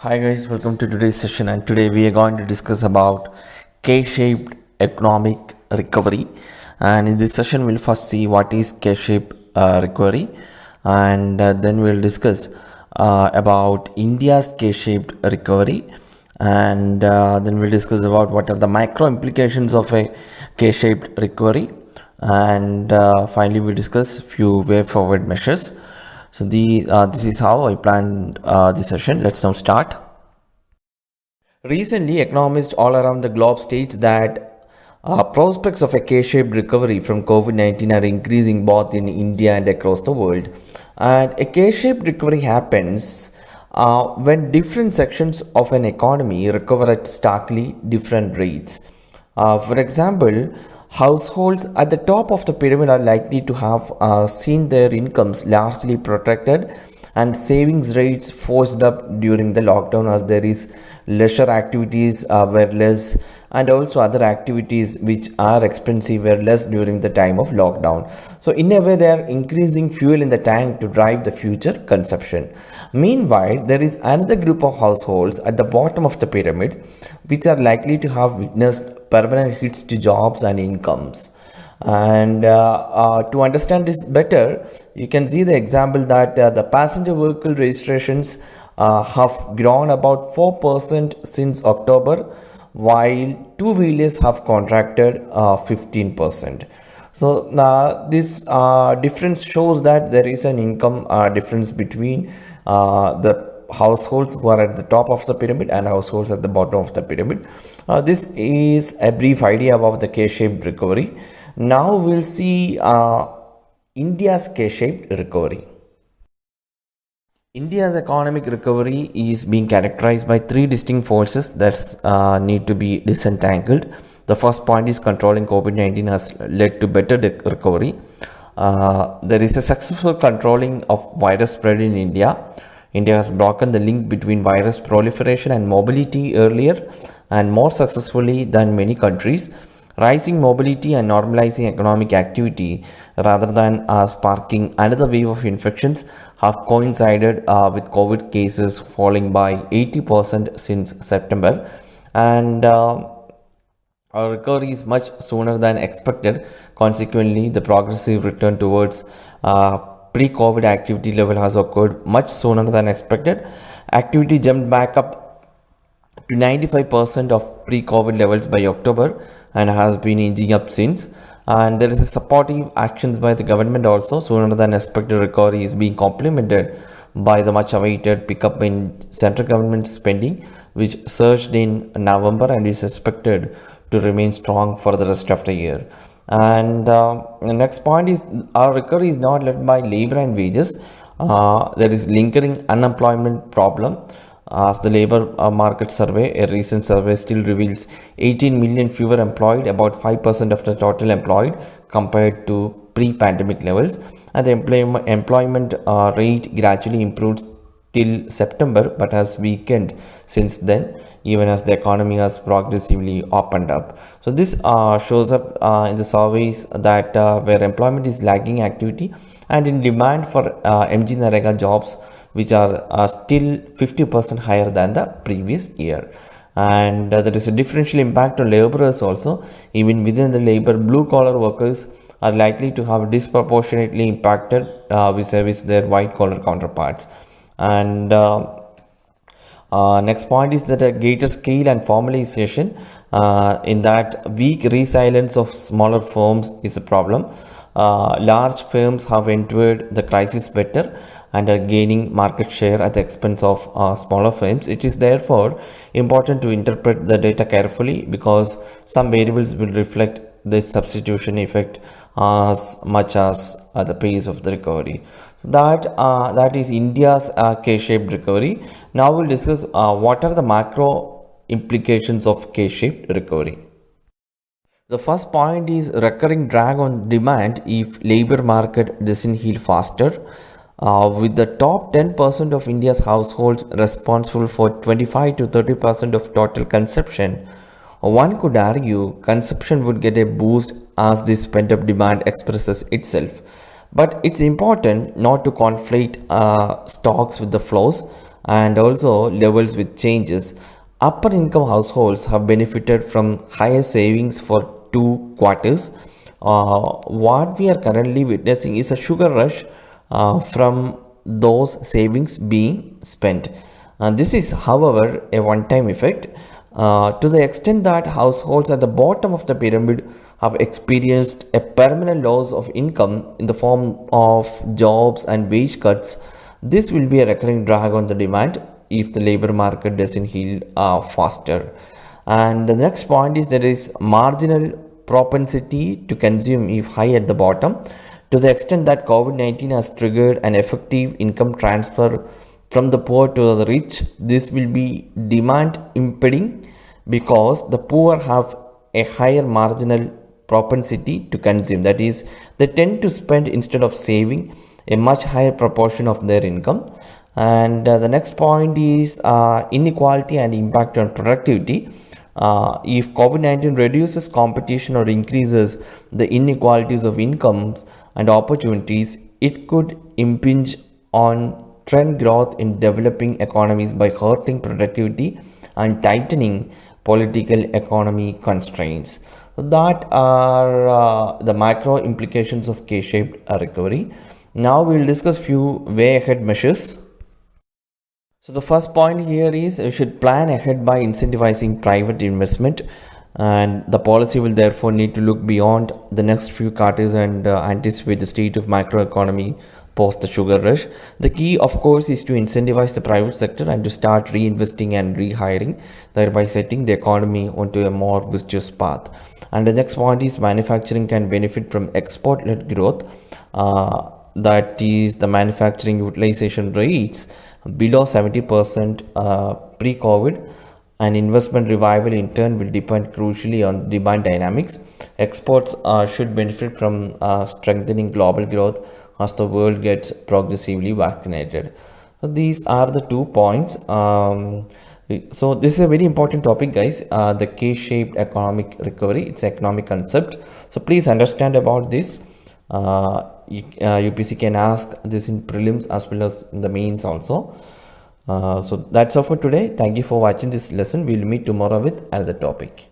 Hi guys, welcome to today's session, and today we are going to discuss about K-shaped economic recovery. And in this session we'll first see what is K-shaped recovery, and then we'll discuss about India's K-shaped recovery, and then we'll discuss about what are the micro implications of a K-shaped recovery, and finally we'll discuss few way forward measures. So this is how I planned the session. Let's now start. Recently, economists all around the globe states that prospects of a K-shaped recovery from COVID-19 are increasing both in India and across the world. And a K-shaped recovery happens when different sections of an economy recover at starkly different rates. For example, households at the top of the pyramid are likely to have seen their incomes largely protected and savings rates forced up during the lockdown, as there is leisure activities were less, and also other activities which are expensive were less during the time of lockdown. So in a way, they are increasing fuel in the tank to drive the future consumption. Meanwhile, there is another group of households at the bottom of the pyramid which are likely to have witnessed permanent hits to jobs and incomes. And to understand this better, you can see the example that the passenger vehicle registrations have grown about 4% since October, while two-wheelers have contracted 15%. So this difference shows that there is an income difference between the households who are at the top of the pyramid and households at the bottom of the pyramid. This is a brief idea about the K-shaped recovery. Now we'll see India's K-shaped recovery. India's economic recovery is being characterized by three distinct forces that need to be disentangled. The first point is controlling COVID-19 has led to better recovery. There is a successful controlling of virus spread in India. India has broken the link between virus proliferation and mobility earlier and more successfully than many countries. Rising mobility and normalizing economic activity rather than sparking another wave of infections have coincided with COVID cases falling by 80% since September, and our recovery is much sooner than expected. Consequently, the progressive return towards pre-COVID activity level has occurred much sooner than expected. Activity jumped back up to 95% of pre-COVID levels by October and has been inching up since. And there is a supportive actions by the government also. Sooner than expected recovery is being complemented by the much awaited pickup in central government spending, which surged in November and is expected to remain strong for the rest of the year. And the next point is our recovery is not led by labor and wages. There is lingering unemployment problem. As the labor market survey, a recent survey still reveals 18 million fewer employed, about 5% of the total employed compared to pre-pandemic levels. And the employment rate gradually improved till September but has weakened since then, even as the economy has progressively opened up. So this shows up in the surveys that where employment is lagging activity and in demand for MG Narega jobs, which are still 50% higher than the previous year. And there is a differential impact on laborers also. Even within the labor, blue collar workers are likely to have disproportionately impacted vis-a-vis their white collar counterparts. And next point is that a greater scale and formalization, in that weak resilience of smaller firms is a problem. Large firms have entered the crisis better and are gaining market share at the expense of smaller firms. It is therefore important to interpret the data carefully, because some variables will reflect this substitution effect as much as the pace of the recovery. So that is India's K-shaped recovery. Now we'll discuss what are the macro implications of K-shaped recovery. The first point is recurring drag on demand if labor market doesn't heal faster. With the top 10% of India's households responsible for 25 to 30% of total consumption, one could argue consumption would get a boost as this pent-up demand expresses itself. But it's important not to conflate stocks with the flows. and also levels with changes. Upper income households have benefited from higher savings for 2 quarters. What we are currently witnessing is a sugar rush from those savings being spent. This is, however, a one-time effect. To the extent that households at the bottom of the pyramid have experienced a permanent loss of income in the form of jobs and wage cuts, this will be a recurring drag on the demand if the labor market doesn't heal faster. And the next point is there is marginal propensity to consume if high at the bottom. To the extent that COVID-19 has triggered an effective income transfer from the poor to the rich, this will be demand impeding because the poor have a higher marginal propensity to consume. That is, they tend to spend instead of saving a much higher proportion of their income. And the next point is inequality and impact on productivity. If COVID-19 reduces competition or increases the inequalities of incomes and opportunities, it could impinge on trend growth in developing economies by hurting productivity and tightening political economy constraints. So that are the macro implications of K-shaped recovery. Now we will discuss few way ahead measures. So the first point here is you should plan ahead by incentivizing private investment, and the policy will therefore need to look beyond the next few quarters and anticipate the state of macroeconomy post the sugar rush. The key, of course, is to incentivize the private sector and to start reinvesting and rehiring, thereby setting the economy onto a more virtuous path. And the next point is manufacturing can benefit from export-led growth. That is the manufacturing utilization rates below 70% pre-COVID, and investment revival in turn will depend crucially on demand dynamics. Exports should benefit from strengthening global growth as the world gets progressively vaccinated. So these are the 2 points. So this is a very important topic, guys. The K-shaped economic recovery. It's an economic concept. So please understand about this. UPC can ask this in prelims as well as in the mains also. So that's all for today. Thank you for watching this lesson. We'll meet tomorrow with another topic.